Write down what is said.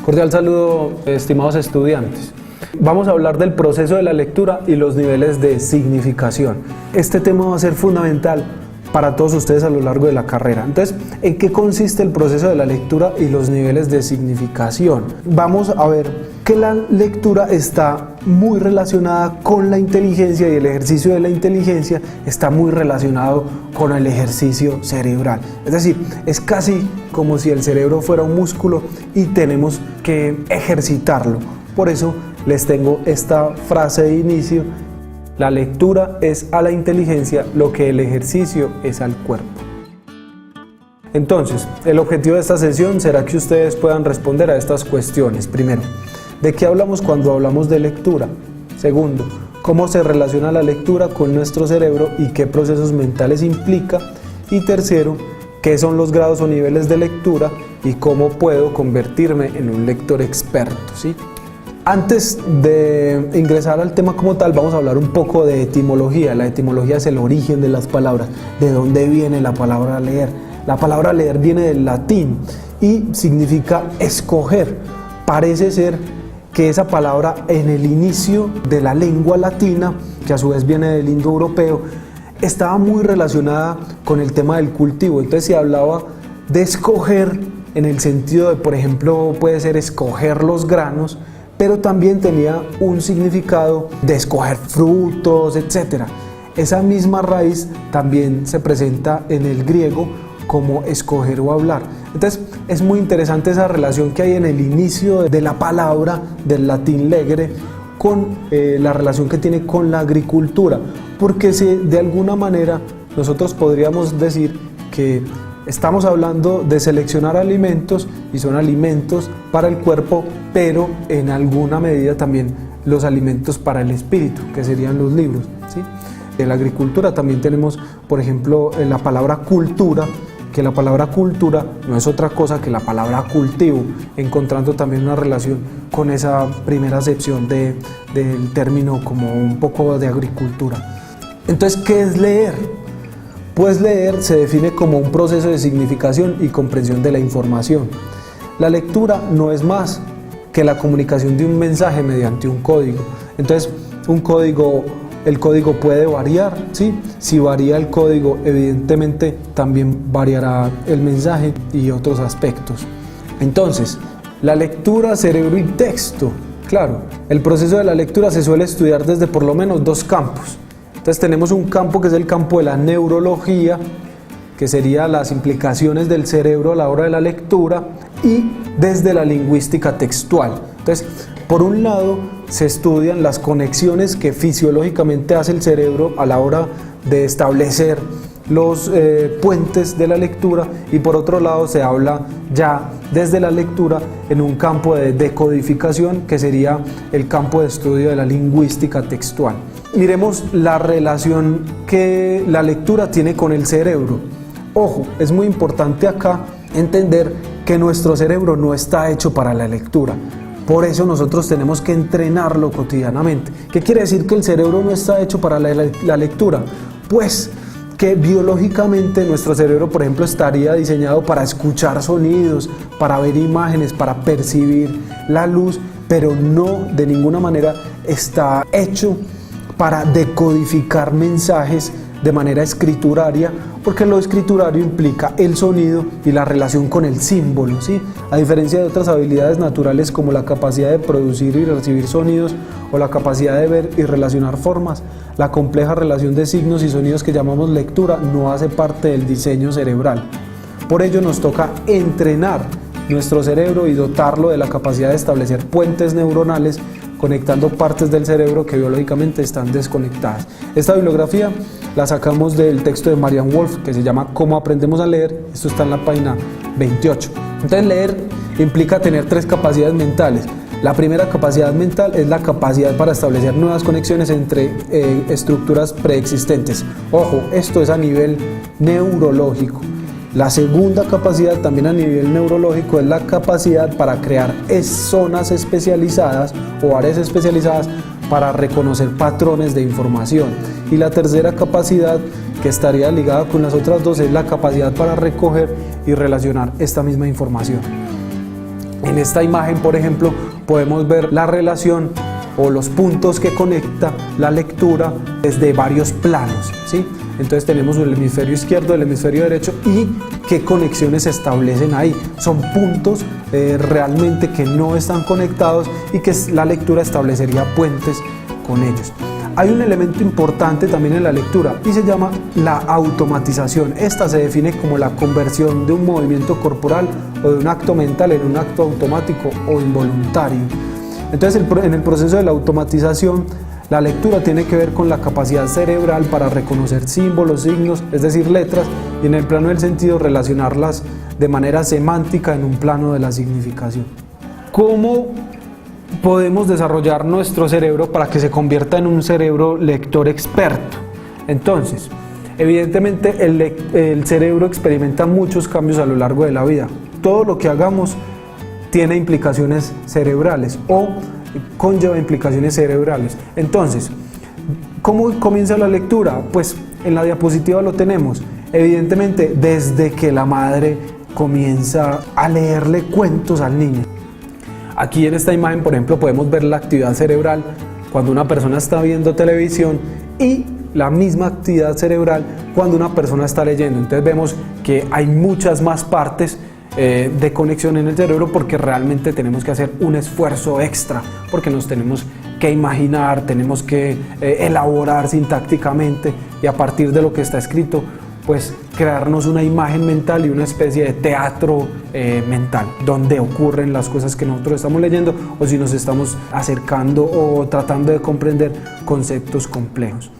Cordial saludo, estimados estudiantes. Vamos a hablar del proceso de la lectura y los niveles de significación. Este tema va a ser fundamental para todos ustedes a lo largo de la carrera. Entonces, ¿en qué consiste el proceso de la lectura y los niveles de significación? Vamos a ver que la lectura está muy relacionada con la inteligencia y el ejercicio de la inteligencia está muy relacionado con el ejercicio cerebral. Es decir, es casi como si el cerebro fuera un músculo y tenemos que ejercitarlo. Por eso les tengo esta frase de inicio: la lectura es a la inteligencia lo que el ejercicio es al cuerpo. Entonces, el objetivo de esta sesión será que ustedes puedan responder a estas cuestiones. Primero, ¿de qué hablamos cuando hablamos de lectura? Segundo, ¿cómo se relaciona la lectura con nuestro cerebro y qué procesos mentales implica? Y tercero, ¿qué son los grados o niveles de lectura y cómo puedo convertirme en un lector experto? ¿Sí? Antes de ingresar al tema como tal, vamos a hablar un poco de etimología. La etimología es el origen de las palabras, de dónde viene la palabra leer. La palabra leer viene del latín y significa escoger. Parece ser que esa palabra en el inicio de la lengua latina, que a su vez viene del indoeuropeo, estaba muy relacionada con el tema del cultivo. Entonces se hablaba de escoger en el sentido de, por ejemplo, puede ser escoger los granos, pero también tenía un significado de escoger frutos, etc. Esa misma raíz también se presenta en el griego como escoger o hablar. Entonces es muy interesante esa relación que hay en el inicio de la palabra del latín legere con la relación que tiene con la agricultura, porque de alguna manera nosotros podríamos decir que estamos hablando de seleccionar alimentos y son alimentos para el cuerpo, pero en alguna medida también los alimentos para el espíritu, que serían los libros, ¿sí? De la agricultura también tenemos, por ejemplo, la palabra cultura, que la palabra cultura no es otra cosa que la palabra cultivo, encontrando también una relación con esa primera acepción del término como un poco de agricultura. Entonces, ¿qué es leer? Pues leer se define como un proceso de significación y comprensión de la información. La lectura no es más que la comunicación de un mensaje mediante un código. Entonces, el código puede variar, ¿sí? Si varía el código, evidentemente también variará el mensaje y otros aspectos. Entonces, la lectura, cerebro y texto. Claro, el proceso de la lectura se suele estudiar desde por lo menos dos campos. Entonces tenemos un campo que es el campo de la neurología, que sería las implicaciones del cerebro a la hora de la lectura, y desde la lingüística textual. Entonces, por un lado, se estudian las conexiones que fisiológicamente hace el cerebro a la hora de establecer los puentes de la lectura, y por otro lado se habla ya desde la lectura en un campo de decodificación, que sería el campo de estudio de la lingüística textual. Miremos la relación que la lectura tiene con el cerebro. Ojo, es muy importante acá entender que nuestro cerebro no está hecho para la lectura. Por eso nosotros tenemos que entrenarlo cotidianamente. ¿Qué quiere decir que el cerebro no está hecho para la lectura? Pues que biológicamente nuestro cerebro, por ejemplo, estaría diseñado para escuchar sonidos, para ver imágenes, para percibir la luz, pero no de ninguna manera está hecho para decodificar mensajes de manera escrituraria, porque lo escriturario implica el sonido y la relación con el símbolo, ¿sí? A diferencia de otras habilidades naturales como la capacidad de producir y recibir sonidos o la capacidad de ver y relacionar formas, la compleja relación de signos y sonidos que llamamos lectura no hace parte del diseño cerebral. Por ello nos toca entrenar nuestro cerebro y dotarlo de la capacidad de establecer puentes neuronales conectando partes del cerebro que biológicamente están desconectadas. Esta bibliografía la sacamos del texto de Marianne Wolf, que se llama ¿Cómo aprendemos a leer? Esto está en la página 28. Entonces, leer implica tener tres capacidades mentales. La primera capacidad mental es la capacidad para establecer nuevas conexiones entre estructuras preexistentes. Ojo, esto es a nivel neurológico. La segunda capacidad, también a nivel neurológico, es la capacidad para crear zonas especializadas o áreas especializadas para reconocer patrones de información. Y la tercera capacidad, que estaría ligada con las otras dos, es la capacidad para recoger y relacionar esta misma información. En esta imagen, por ejemplo, podemos ver la relación o los puntos que conecta la lectura desde varios planos, ¿sí? Entonces tenemos el hemisferio izquierdo, el hemisferio derecho y qué conexiones se establecen ahí. Son puntos realmente que no están conectados y que la lectura establecería puentes con ellos. Hay un elemento importante también en la lectura y se llama la automatización. Esta se define como la conversión de un movimiento corporal o de un acto mental en un acto automático o involuntario. Entonces, en el proceso de la automatización, la lectura tiene que ver con la capacidad cerebral para reconocer símbolos, signos, es decir, letras, y en el plano del sentido relacionarlas de manera semántica en un plano de la significación. ¿Cómo podemos desarrollar nuestro cerebro para que se convierta en un cerebro lector experto? Entonces, evidentemente el cerebro experimenta muchos cambios a lo largo de la vida. Todo lo que hagamos tiene implicaciones cerebrales o conlleva implicaciones cerebrales. Entonces, ¿cómo comienza la lectura? Pues en la diapositiva lo tenemos. Evidentemente, desde que la madre comienza a leerle cuentos al niño. Aquí en esta imagen, por ejemplo, podemos ver la actividad cerebral cuando una persona está viendo televisión y la misma actividad cerebral cuando una persona está leyendo. Entonces vemos que hay muchas más partes de conexión en el cerebro porque realmente tenemos que hacer un esfuerzo extra, porque nos tenemos que imaginar, tenemos que elaborar sintácticamente y a partir de lo que está escrito, pues crearnos una imagen mental y una especie de teatro mental donde ocurren las cosas que nosotros estamos leyendo o si nos estamos acercando o tratando de comprender conceptos complejos.